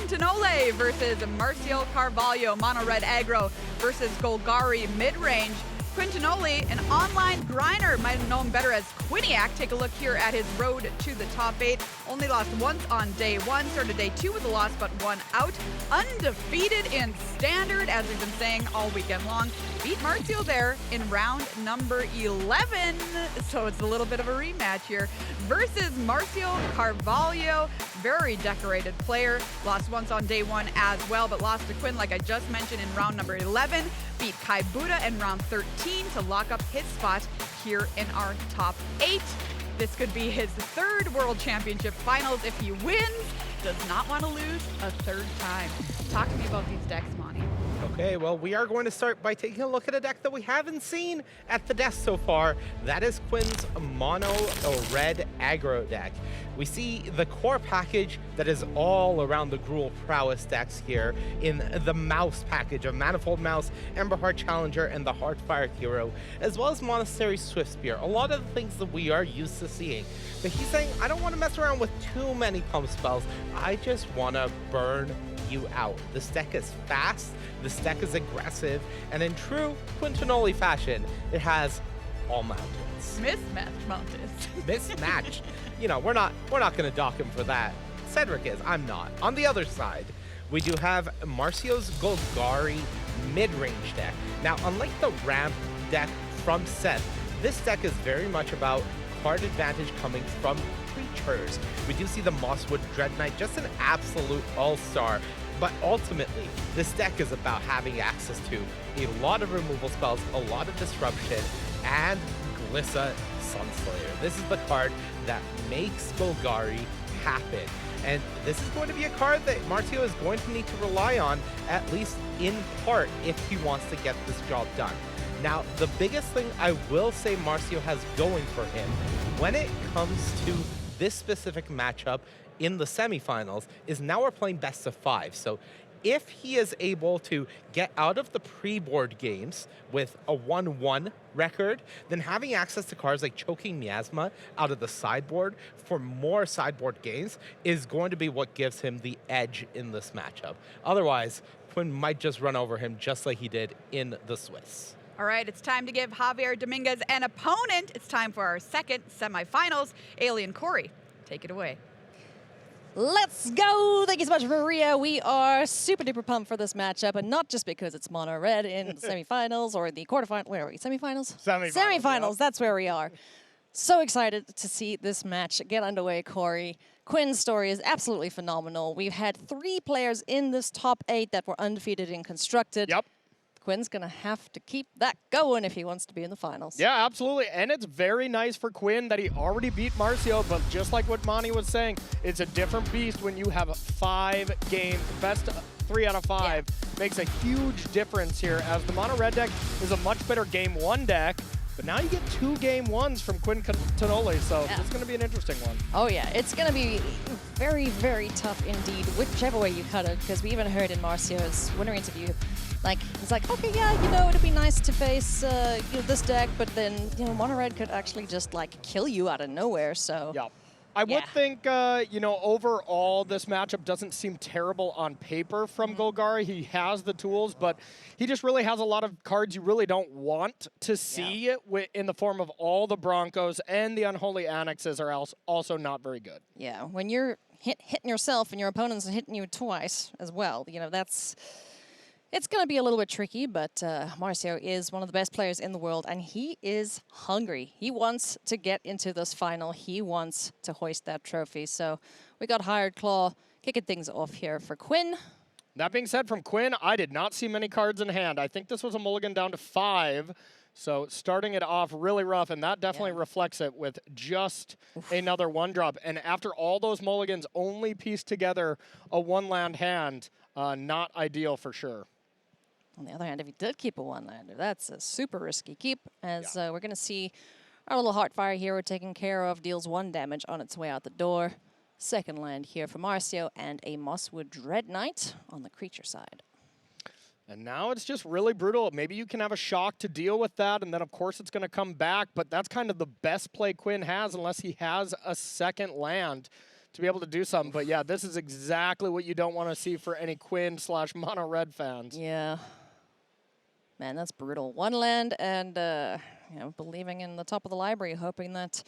Tonole versus Márcio Carvalho, mono red aggro versus Golgari mid-range. Quinn Tonole, an online grinder, might have known better as Quinniac. Take a look here at his road to the top 8. Only lost once on day 1, started day 2 with a loss, but 1 out. Undefeated in standard, as we've been saying all weekend long. Beat Márcio there in round number 11, so it's a little bit of a rematch here, versus Márcio Carvalho, very decorated player. Lost once on day 1 as well, but lost to Quinn, like I just mentioned, in round number 11. Beat Kai Buddha in round 13 to lock up his spot here in our top 8. This could be his 3rd World Championship Finals if he wins. Does not want to lose a 3rd time. Talk to me about these decks, Monty. Okay, well, we are going to start by taking a look at a deck that we haven't seen at the desk so far. That is Quinn's mono red aggro deck. We see the core package that is all around the Gruul Prowess decks here in the mouse package of Manifold Mouse, Emberheart Challenger, and the Heartfire Hero, as well as Monastery Swiftspear. A lot of the things that we are used to seeing. But he's saying, I don't want to mess around with too many pump spells. I just want to burn you out. This deck is fast, this deck is aggressive, and in true Quinn Tonole fashion, it has all mountains. Mismatched mountains. Mismatched. You know, we're not going to dock him for that. Cedric is, I'm not. On the other side, we do have Márcio's Golgari mid-range deck. Now, unlike the ramp deck from Seth, this deck is very much about card advantage coming from creatures. We do see the Mosswood Dread Knight, just an absolute all-star. But ultimately, this deck is about having access to a lot of removal spells, a lot of disruption, and Glissa Sunslayer. This is the card that makes Golgari happen. And this is going to be a card that Márcio is going to need to rely on, at least in part, if he wants to get this job done. Now, the biggest thing I will say Márcio has going for him when it comes to this specific matchup in the semifinals is now we're playing best of 5. So if he is able to get out of the pre-board games with a 1-1 record, then having access to cards like Choking Miasma out of the sideboard for more sideboard games is going to be what gives him the edge in this matchup. Otherwise, Quinn might just run over him just like he did in the Swiss. All right, it's time to give Javier Dominguez an opponent. It's time for our 2nd semifinals. Alien Corey, take it away. Let's go! Thank you so much, Maria. We are super duper pumped for this matchup, and not just because it's mono red in the semifinals or the quarterfinals. Where are we? Semifinals? Semifinals. Yeah. That's where we are. So excited to see this match get underway, Corey. Quinn's story is absolutely phenomenal. We've had 3 players in this top 8 that were undefeated in Constructed. Yep. Quinn's going to have to keep that going if he wants to be in the finals. Yeah, absolutely. And it's very nice for Quinn that he already beat Márcio, but just like what Monty was saying, it's a different beast when you have 5 games. Best 3 out of 5 makes a huge difference here, as the mono red deck is a much better game 1 deck. But now you get 2 game 1s from Quinn Tonole, so it's going to be an interesting one. Oh yeah, it's going to be very, very tough indeed, whichever way you cut it, because we even heard in Márcio's winner interview, he's like, okay, yeah, you know, it'd be nice to face this deck, but then, you know, mono red could actually just kill you out of nowhere. So yeah. I would think, you know, overall this matchup doesn't seem terrible on paper from Golgari. He has the tools, but he just really has a lot of cards you really don't want to see in the form of all the Broncos, and the Unholy Annexes are also not very good. Yeah, when you're hitting yourself and your opponent's hitting you twice as well, you know, it's going to be a little bit tricky, but Márcio is one of the best players in the world, and he is hungry. He wants to get into this final. He wants to hoist that trophy. So we got Hired Claw kicking things off here for Quinn. That being said, from Quinn, I did not see many cards in hand. I think this was a mulligan down to 5. So starting it off really rough, and that definitely reflects it with just another 1-drop. And after all those mulligans, only pieced together a 1-land hand. Not ideal for sure. On the other hand, if he did keep a 1-lander, that's a super risky keep, as we're going to see our little Heartfire hero taken care of, deals 1 damage on its way out the door. 2nd land here for Márcio, and a Mosswood Dread Knight on the creature side. And now it's just really brutal. Maybe you can have a shock to deal with that, and then of course it's going to come back, but that's kind of the best play Quinn has unless he has a 2nd land to be able to do something. But yeah, this is exactly what you don't want to see for any Quinn/Mono Red fans. Yeah. Man, that's brutal. One land and, you know, believing in the top of the library, hoping that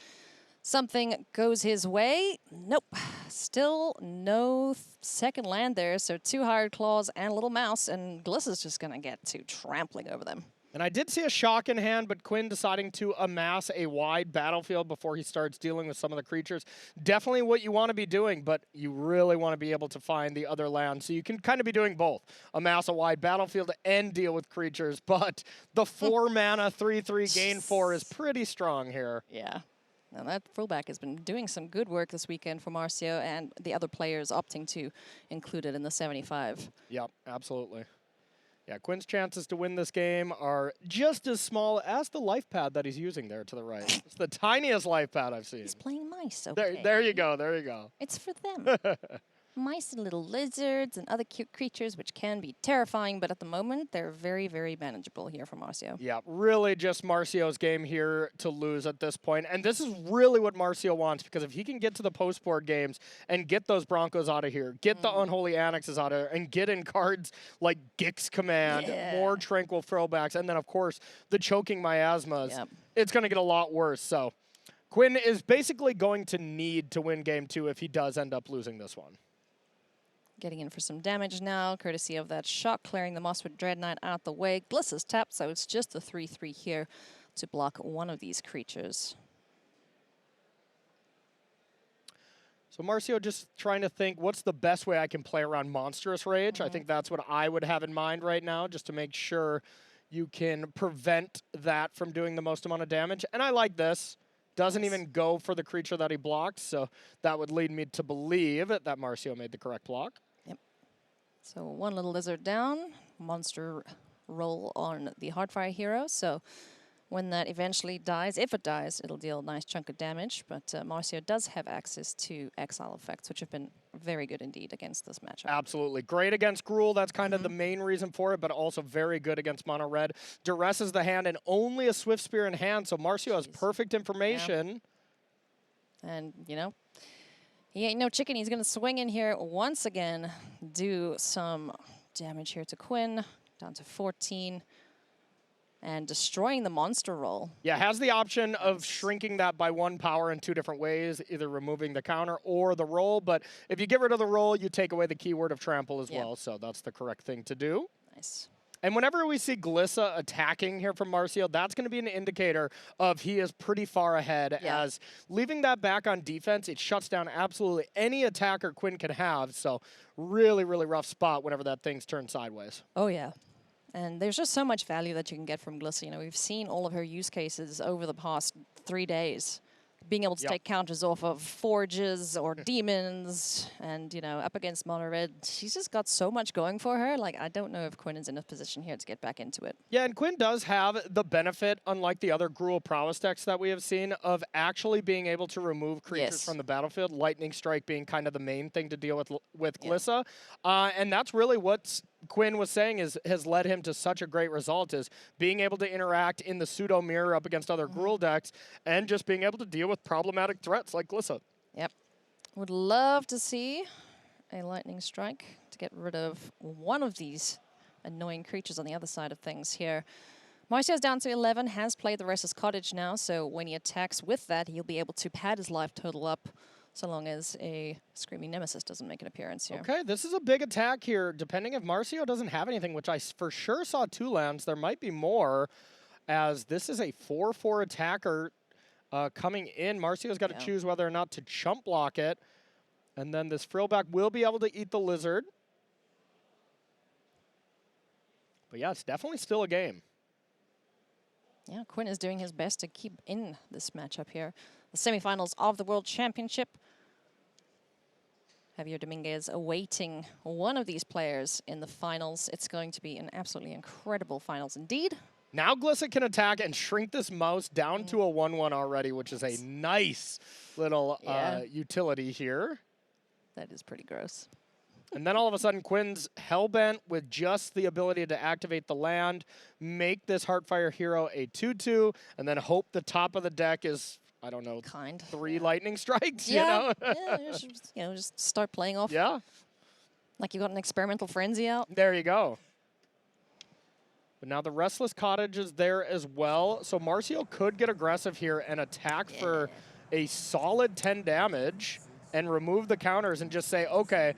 something goes his way. Nope. Still no second land there, so 2 Hired Claws and a Little Mouse, and Glissa's just going to get to trampling over them. And I did see a shock in hand, but Quinn deciding to amass a wide battlefield before he starts dealing with some of the creatures. Definitely what you want to be doing, but you really want to be able to find the other land. So you can kind of be doing both. Amass a wide battlefield and deal with creatures, but the 4 mana 3/3 gain 4 is pretty strong here. Yeah. Now that fullback has been doing some good work this weekend for Márcio, and the other players opting to include it in the 75. Yep, absolutely. Yeah, Quinn's chances to win this game are just as small as the life pad that he's using there to the right. It's the tiniest life pad I've seen. He's playing nice, okay. There you go, there you go. It's for them. Mice and little lizards and other cute creatures, which can be terrifying, but at the moment, they're very, very manageable here for Márcio. Yeah, really just Márcio's game here to lose at this point. And this is really what Márcio wants, because if he can get to the post-board games and get those Broncos out of here, get the Unholy Annexes out of here, and get in cards like Gix Command, more Tranquil Throwbacks, and then, of course, the Choking Miasmas, it's going to get a lot worse. So Quinn is basically going to need to win game 2 if he does end up losing this one. Getting in for some damage now, courtesy of that shot, clearing the Mosswood Dread Knight out the way. Glissa's tapped, so it's just the 3/3 here to block one of these creatures. So Márcio just trying to think, what's the best way I can play around Monstrous Rage? I think that's what I would have in mind right now, just to make sure you can prevent that from doing the most amount of damage. And I like this. Doesn't even go for the creature that he blocks, so that would lead me to believe that Márcio made the correct block. Yep. So 1 little lizard down, monster roll on the Heartfire hero. So when that eventually dies, if it dies, it'll deal a nice chunk of damage. But Márcio does have access to exile effects, which have been very good indeed against this matchup. Absolutely. Great against Gruul. That's kind of the main reason for it, but also very good against Mono Red. Duresses the hand and only a Swift Spear in hand, so Márcio has perfect information. Yeah. And, you know, he ain't no chicken. He's going to swing in here once again, do some damage here to Quinn, down to 14. And destroying the monster roll. Yeah, has the option of shrinking that by 1 power in 2 different ways, either removing the counter or the roll. But if you get rid of the roll, you take away the keyword of trample as well. So that's the correct thing to do. Nice. And whenever we see Glissa attacking here from Márcio, that's going to be an indicator of he is pretty far ahead, as leaving that back on defense, it shuts down absolutely any attacker Quinn can have. So really, really rough spot whenever that thing's turned sideways. Oh, yeah. And there's just so much value that you can get from Glissa. You know, we've seen all of her use cases over the past 3 days. Being able to take counters off of forges or demons, and, you know, up against Mono Red, she's just got so much going for her. Like, I don't know if Quinn is in a position here to get back into it. Yeah, and Quinn does have the benefit, unlike the other Gruul prowess decks that we have seen, of actually being able to remove creatures from the battlefield. Lightning Strike being kind of the main thing to deal with Glissa, and that's really what Quinn was saying has led him to such a great result, is being able to interact in the pseudo mirror up against other Gruul decks, and just being able to deal with problematic threats like Glissa. Yep. Would love to see a Lightning Strike to get rid of one of these annoying creatures on the other side of things here. Márcio's down to 11, has played the Restless Cottage now, so when he attacks with that, he'll be able to pad his life total up, so long as a Screaming Nemesis doesn't make an appearance here. Okay, this is a big attack here. Depending if Márcio doesn't have anything, which I for sure saw 2 lands, there might be more, as this is a 4/4 attacker coming in. Márcio's got to choose whether or not to chump block it. And then this Frillback will be able to eat the lizard. But yeah, it's definitely still a game. Yeah, Quinn is doing his best to keep in this matchup here. The semifinals of the World Championship. Javier Dominguez awaiting one of these players in the finals. It's going to be an absolutely incredible finals indeed. Now Glissa can attack and shrink this mouse down to a 1/1 already, which is a nice little utility here. That is pretty gross. And then all of a sudden, Quinn's hellbent with just the ability to activate the land, make this Heartfire hero a 2/2, and then hope the top of the deck is, I don't know, Kind. 3 lightning strikes, Yeah. you know? Yeah, just start playing off. Yeah, Like you got an experimental frenzy out. there you go. But now the Restless Cottage is there as well. So Márcio could get aggressive here and attack for a solid 10 damage and remove the counters and just say, okay,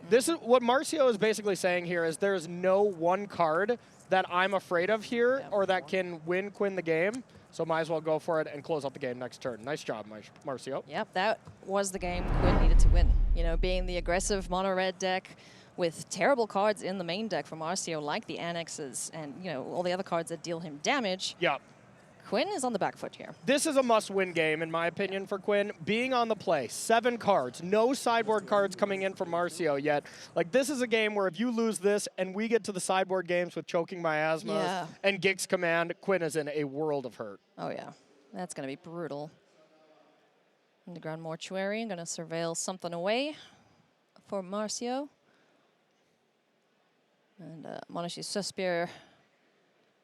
this is what Márcio is basically saying here is there's no one card that I'm afraid of here or that can win Quinn the game. So might as well go for it and close out the game next turn. Nice job, Márcio. Yep, that was the game Quinn needed to win. You know, being the aggressive mono-red deck with terrible cards in the main deck for Márcio, like the Annexes and, you know, all the other cards that deal him damage. Yep. Quinn is on the back foot here. This is a must-win game, in my opinion, for Quinn. Being on the play, 7 cards, no sideboard cards coming in from Márcio yet. Like, this is a game where if you lose this and we get to the sideboard games with Choking Miasmas and Gix Command, Quinn is in a world of hurt. Oh, yeah. That's going to be brutal. Underground Mortuary, I'm going to surveil something away for Márcio. And Monashee Suspire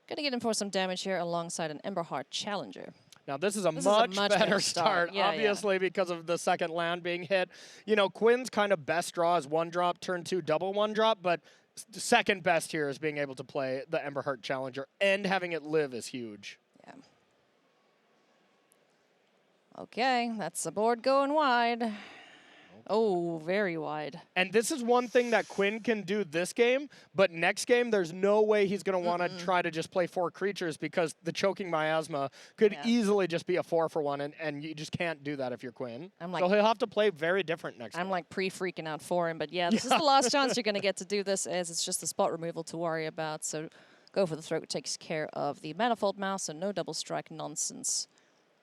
going to get in for some damage here alongside an Emberheart Challenger. Now, this is a much better start, obviously, because of the second land being hit. You know, Quinn's kind of best draw is 1-drop, turn 2, double 1-drop, but second best here is being able to play the Emberheart Challenger, and having it live is huge. Yeah. Okay, that's the board going wide. Oh, very wide. And this is one thing that Quinn can do this game, but next game, there's no way he's going to want to try to just play 4 creatures because the Choking Miasma could easily just be a 4-for-1, and you just can't do that if you're Quinn. So he'll have to play very different next game. I'm like pre-freaking out for him, but yeah, this is the last chance you're going to get to do this, as it's just the spot removal to worry about. So go for the Throat, takes care of the Manifold Mouse, and no double strike nonsense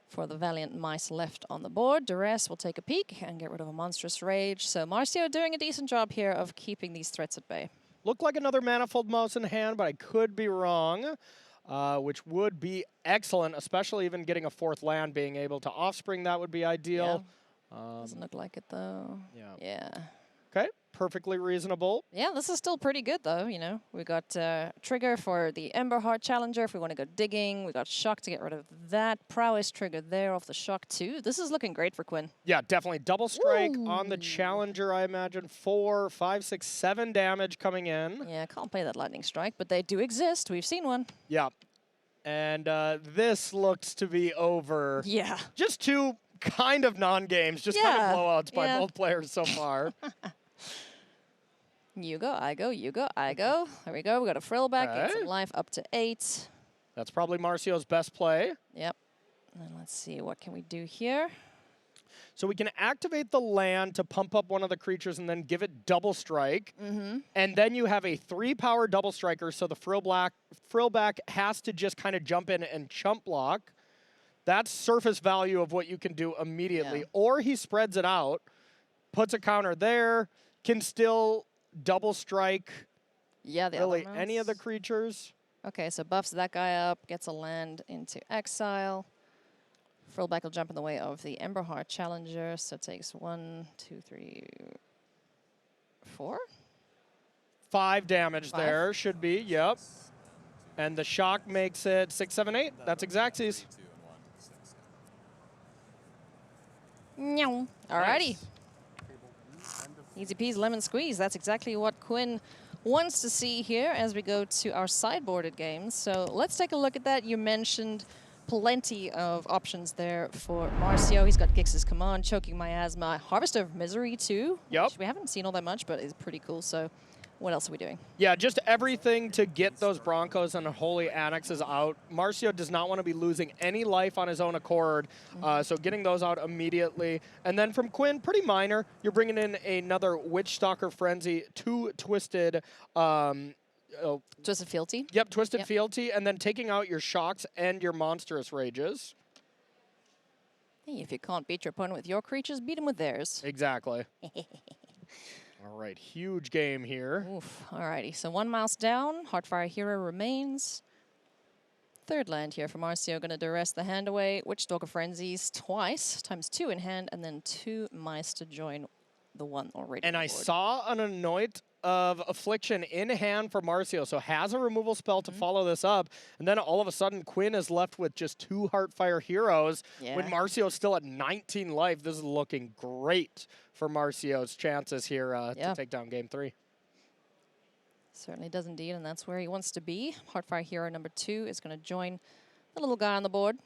for the Valiant Mice left on the board. Duress will take a peek and get rid of a Monstrous Rage. So Márcio doing a decent job here of keeping these threats at bay. Looked like another Manifold Mouse in hand, but I could be wrong, which would be excellent, especially even getting a 4th land, being able to Offspring, that would be ideal. Doesn't look like it, though. Yeah. Okay, perfectly reasonable. Yeah, this is still pretty good, though, you know. We got Trigger for the Emberheart Challenger if we want to go digging. We got Shock to get rid of that. Prowess trigger there off the Shock, too. This is looking great for Quinn. Yeah, definitely. Double strike on the Challenger, I imagine. 4, 5, 6, 7 damage coming in. Yeah, can't play that Lightning Strike, but they do exist. We've seen one. Yeah. And this looks to be over. Yeah. Just 2 kind of non-games, just kind of blowouts by both players so far. You go, I go, you go, I go. There we go. We got a frill back, get some life up to 8. That's probably Márcio's best play. Yep. And let's see, what can we do here? So we can activate the land to pump up one of the creatures and then give it double strike. And then you have a 3-power double striker, so the frillback has to just kind of jump in and chump block. That's surface value of what you can do immediately. Or he spreads it out, puts a counter there, can still double strike really any of the creatures. Okay, so buffs that guy up, gets a land into exile. Frillback will jump in the way of the Emberheart Challenger, so it takes 1, 2, 3, 4? 5 damage there, should be, yep. And the Shock makes it 6, 7, 8. That's Exactsies. Alrighty. Nice. Easy peasy lemon squeeze. That's exactly what Quinn wants to see here as we go to our sideboarded games. So let's take a look at that. You mentioned plenty of options there for Márcio. He's got Gix's Command, Choking Miasma, Harvester of Misery too. Yep. Which we haven't seen all that much, but it's pretty cool. So what else are we doing? Yeah, just everything to get those Broncos and Holy Annexes out. Márcio does not want to be losing any life on his own accord, so getting those out immediately. And then from Quinn, pretty minor. You're bringing in another Witchstalker Frenzy, 2 Twisted... Twisted Fealty? Yep, Twisted Fealty, and then taking out your Shocks and your Monstrous Rages. Hey, if you can't beat your opponent with your creatures, beat him with theirs. Exactly. All right, huge game here. Oof, alrighty, so 1 mouse down, Heartfire Hero remains. 3rd land here for Márcio, gonna duress the hand away. Witchstalker Frenzies twice, times 2 in hand, and then 2 mice to join the 1 already. And I saw an Anoint of Affliction in hand for Márcio, so has a removal spell to follow this up, and then all of a sudden Quinn is left with just 2 Heartfire Heroes when Márcio's still at 19 life. This is looking great for Márcio's chances here to take down game 3. Certainly does indeed, and that's where he wants to be. Heartfire Hero number 2 is going to join the little guy on the board.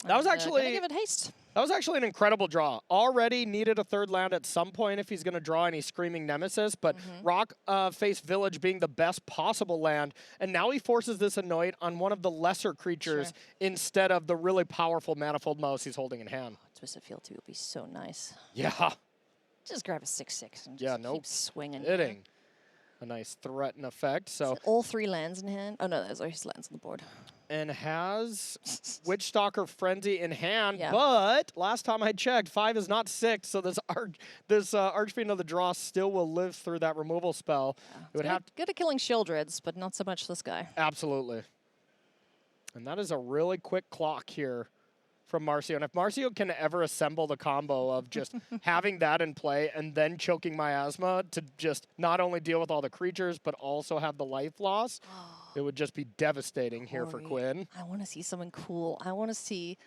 That was actually gonna give it haste. That was actually an incredible draw. Already needed a 3rd land at some point if he's going to draw any Screaming Nemesis, but Rock Face Village being the best possible land, and now he forces this Annoyed on one of the lesser creatures instead of the really powerful Manifold Mouse he's holding in hand. Twisted Fealty would be so nice. Yeah. Just grab a 6/6 and just keep swinging. Hitting. A nice threat and effect. So all 3 lands in hand. Oh no, there's always lands on the board. And has Witchstalker Frenzy in hand, but last time I checked, 5 is not 6, so this Archfiend of the Draw still will live through that removal spell. It would have good at killing Shieldreds, but not so much this guy. Absolutely. And that is a really quick clock here from Márcio. And if Márcio can ever assemble the combo of just having that in play and then choking Miasma to just not only deal with all the creatures, but also have the life loss, it would just be devastating here for Quinn. I want to see something cool. I want to see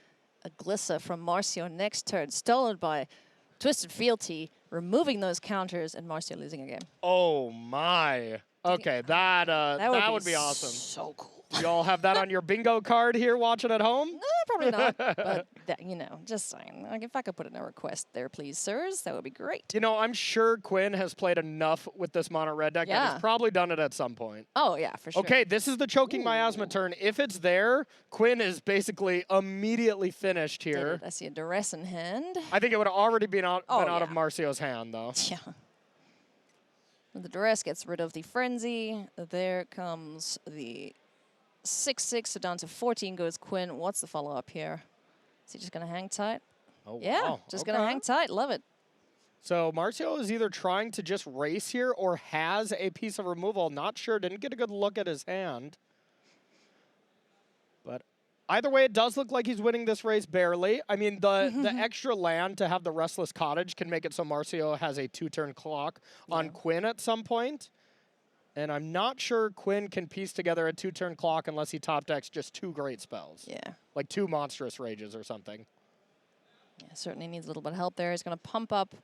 a Glissa from Márcio next turn, stolen by Twisted Fealty, removing those counters, and Márcio losing a game. Oh my. Okay, that would be awesome. So cool. You all have that on your bingo card here watching at home? No, probably not. But, you know, just saying. Like, if I could put in a request there, please, sirs, that would be great. You know, I'm sure Quinn has played enough with this mono red deck that he's probably done it at some point. Oh, yeah, for sure. Okay, this is the choking Miasma turn. If it's there, Quinn is basically immediately finished here. I see a Duress in hand. I think it would have already been out of Márcio's hand, though. Yeah. The Duress gets rid of the Frenzy. There comes the 6/6, so down to 14 goes Quinn. What's the follow-up here? Is he just going to hang tight? Oh, yeah, wow. Just going to hang tight. Love it. So Márcio is either trying to just race here or has a piece of removal. Not sure. Didn't get a good look at his hand. But either way, it does look like he's winning this race barely. I mean, the extra land to have the Restless Cottage can make it so Márcio has a 2-turn clock on Quinn at some point. And I'm not sure Quinn can piece together a 2-turn clock unless he top decks just 2 great spells. Yeah. Like 2 Monstrous Rages or something. Yeah, certainly needs a little bit of help there. He's going to pump up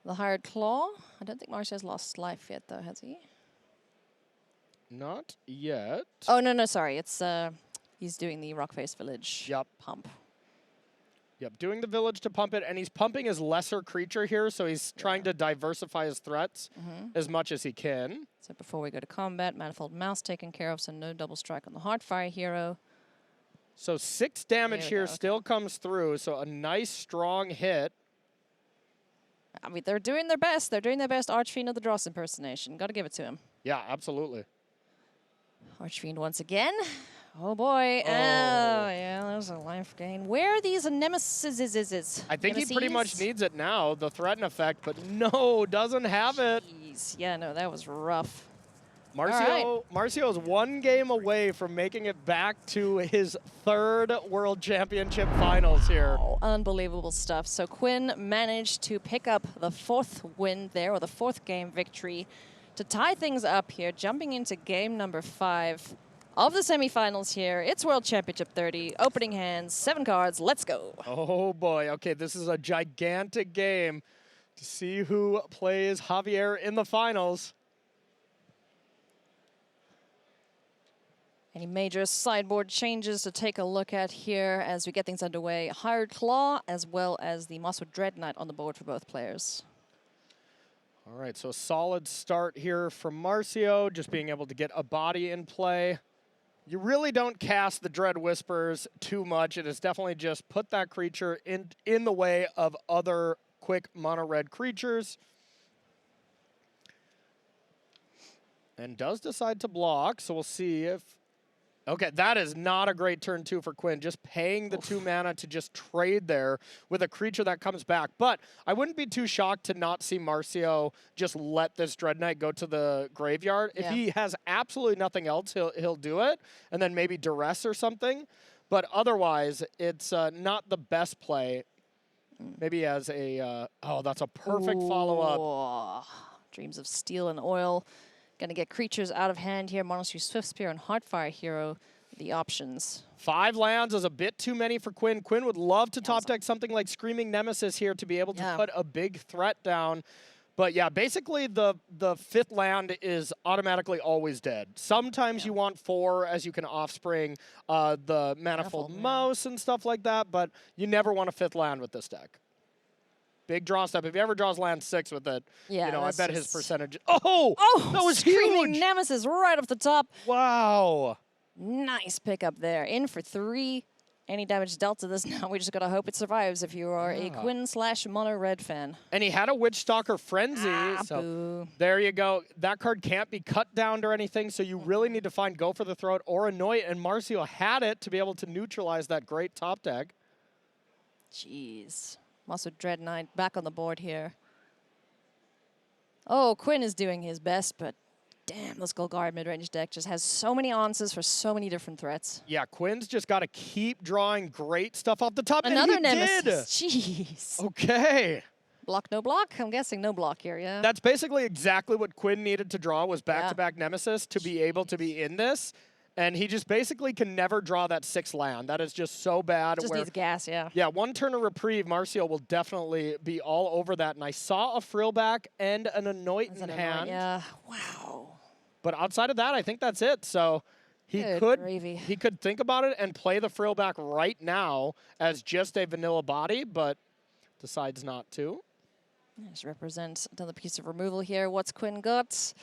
the Hired Claw. I don't think Márcio's lost life yet, though, has he? Not yet. Oh, no, sorry. It's he's doing the Rockface Village pump. Yep, doing the village to pump it, and he's pumping his lesser creature here, so he's trying to diversify his threats as much as he can. So before we go to combat, Manifold Mouse taken care of, so no double strike on the Heartfire Hero. So 6 damage here still comes through, so a nice, strong hit. I mean, they're doing their best. They're doing their best Archfiend of the Dross impersonation. Got to give it to him. Yeah, absolutely. Archfiend once again. Oh, boy. Oh, yeah, there's a life gain. Where are these nemesis? I think he pretty much needs it now, the threaten effect, but no, doesn't have it. Jeez. Yeah, no, that was rough. Márcio is 1 game away from making it back to his 3rd World Championship Finals here. Oh, unbelievable stuff. So Quinn managed to pick up the 4th win there, or the 4th game victory, to tie things up here, jumping into game number 5 of the semifinals here. It's World Championship 30, opening hands, 7 cards, let's go. Oh boy, okay, this is a gigantic game to see who plays Javier in the finals. Any major sideboard changes to take a look at here as we get things underway? Hired Claw, as well as the Mosswood Dread Knight on the board for both players. All right, so a solid start here from Márcio, just being able to get a body in play. You really don't cast the Dread Whispers too much. It is definitely just put that creature in the way of other quick mono-red creatures. And does decide to block, so we'll see if... Okay, that is not a great turn 2 for Quinn. Just paying the 2 mana to just trade there with a creature that comes back. But I wouldn't be too shocked to not see Márcio just let this Dread Knight go to the graveyard. If he has absolutely nothing else, he'll do it, and then maybe Duress or something. But otherwise, it's not the best play. Maybe as a... oh, that's a perfect follow-up. Dreams of Steel and Oil. Going to get creatures out of hand here. Monastery Swift Spear and Heartfire Hero, the options. 5 lands is a bit too many for Quinn. Quinn would love to top deck something like Screaming Nemesis here to be able to put a big threat down. But yeah, basically the 5th land is automatically always dead. Sometimes you want 4 as you can offspring the Manifold Mouse and stuff like that, but you never want a 5th land with this deck. Big draw step. If he ever draws land 6 with it, you know, I bet his percentage. Oh, that was Screaming huge! Nemesis right off the top. Wow. Nice pickup there. In for 3. Any damage dealt to this now, we just gotta hope it survives if you are a Quinn/Mono Red fan. And he had a Witchstalker Frenzy, so boo. there you go. That card can't be cut down or anything, so you really need to find Go for the Throat or Annoy, and Márcio had it to be able to neutralize that great top deck. Jeez. Also Dread Knight back on the board here. Oh, Quinn is doing his best, but damn, this Golgari mid-range deck just has so many answers for so many different threats. Yeah, Quinn's just got to keep drawing great stuff off the top. Another and he Nemesis. did. Jeez. Okay. Block, no block? I'm guessing no block here, yeah. That's basically exactly what Quinn needed to draw, was back-to-back Nemesis to be able to be in this. And he just basically can never draw that 6th land. That is just so bad. Just needs gas, yeah. Yeah, 1 turn of reprieve, Márcio will definitely be all over that. And I saw a Frillback and an Anoint in hand. Yeah, wow. But outside of that, I think that's it. So he could think about it and play the Frillback right now as just a vanilla body, but decides not to. Just represent another piece of removal here. What's Quinn got?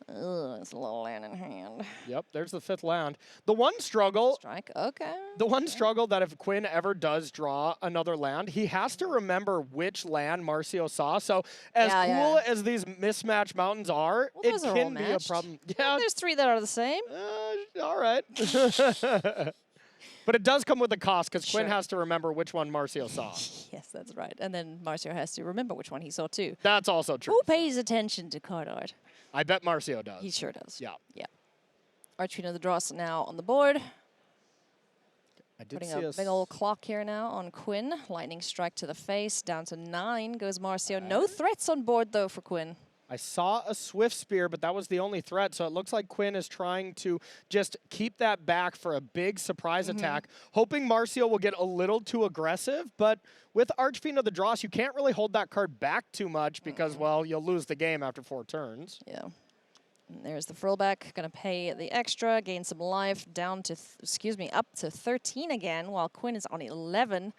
Ugh, it's a little land in hand. Yep, there's the 5th land. The one struggle. Strike, okay. The one struggle that if Quinn ever does draw another land, he has to remember which land Márcio saw. So as cool as these mismatched mountains are, it can be a problem. Yeah, there's 3 that are the same. All right. But it does come with a cost because Quinn has to remember which one Márcio saw. Yes, that's right. And then Márcio has to remember which one he saw too. That's also true. Who pays attention to card art? I bet Márcio does. He sure does. Yeah. Yeah. Archfiend of the Dross now on the board. I did Putting see a big old clock here now on Quinn. Lightning strike to the face. Down to 9 goes Márcio. No threats on board though for Quinn. I saw a Swift Spear, but that was the only threat, so it looks like Quinn is trying to just keep that back for a big surprise attack, hoping Márcio will get a little too aggressive, but with Archfiend of the Dross, you can't really hold that card back too much because, well, you'll lose the game after 4 turns. Yeah. And there's the Frillback, gonna pay the extra, gain some life, down to, up to 13 again, while Quinn is on 11.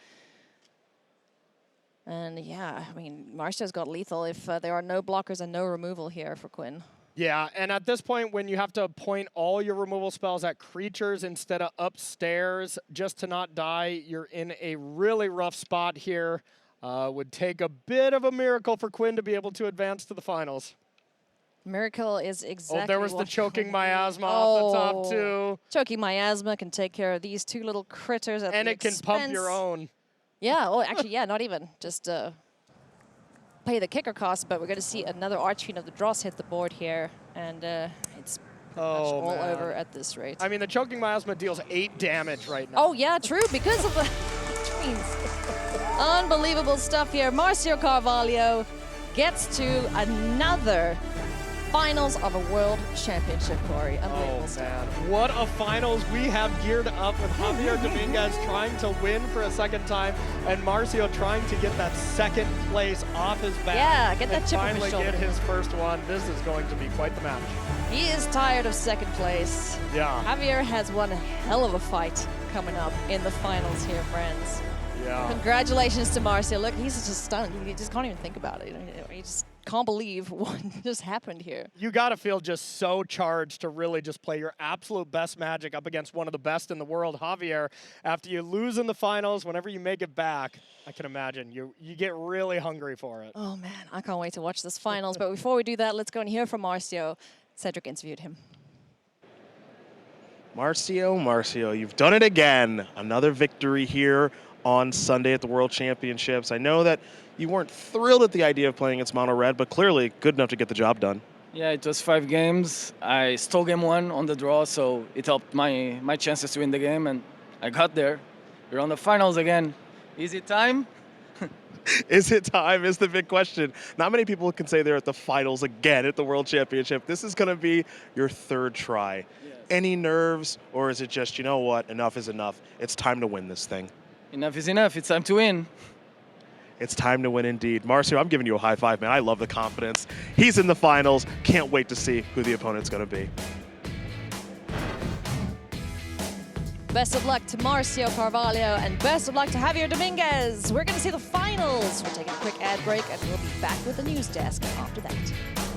And yeah, I mean, Márcio's got lethal if there are no blockers and no removal here for Quinn. Yeah, and at this point, when you have to point all your removal spells at creatures instead of upstairs just to not die, you're in a really rough spot here. Would take a bit of a miracle for Quinn to be able to advance to the finals. Miracle is exactly there was the Choking Miasma off the top, too. Choking Miasma can take care of these 2 little critters at the expense. And it can pump your own. Yeah, well, actually, yeah, not even. Just pay the kicker cost, but we're going to see another Archfiend of the Dross hit the board here, and it's pretty much all over at this rate. I mean, the Choking Miasma deals 8 damage right now. Oh, yeah, true, because of the unbelievable stuff here. Márcio Carvalho gets to another finals of a world championship, Corey. Unbelievable stuff. Man. What a finals we have geared up with Javier Dominguez trying to win for a 2nd time and Márcio trying to get that 2nd place off his back. Yeah, get that chip on his shoulder. Finally get his first one. This is going to be quite the match. He is tired of 2nd place. Yeah. Javier has one hell of a fight coming up in the finals here, friends. Yeah. Congratulations to Márcio. Look, he's just stunned. He just can't even think about it. He just can't believe what just happened here. You got to feel just so charged to really just play your absolute best Magic up against one of the best in the world, Javier. After you lose in the finals, whenever you make it back, I can imagine you get really hungry for it. Oh, man, I can't wait to watch this finals. But before we do that, let's go and hear from Márcio. Cedric interviewed him. Márcio, you've done it again. Another victory here on Sunday at the World Championships. I know that you weren't thrilled at the idea of playing against Mono Red, but clearly good enough to get the job done. Yeah, it was 5 games. I stole game 1 on the draw, so it helped my chances to win the game, and I got there. We're on the finals again. Easy time? Is it time is the big question. Not many people can say they're at the finals again at the World Championship. This is going to be your third try. Yes. Any nerves, or is it just, you know what, enough is enough. It's time to win this thing. Enough is enough. It's time to win. It's time to win indeed. Márcio, I'm giving you a high five, man. I love the confidence. He's in the finals. Can't wait to see who the opponent's going to be. Best of luck to Márcio Carvalho and best of luck to Javier Dominguez. We're going to see the finals. We're taking a quick ad break and we'll be back with the news desk after that.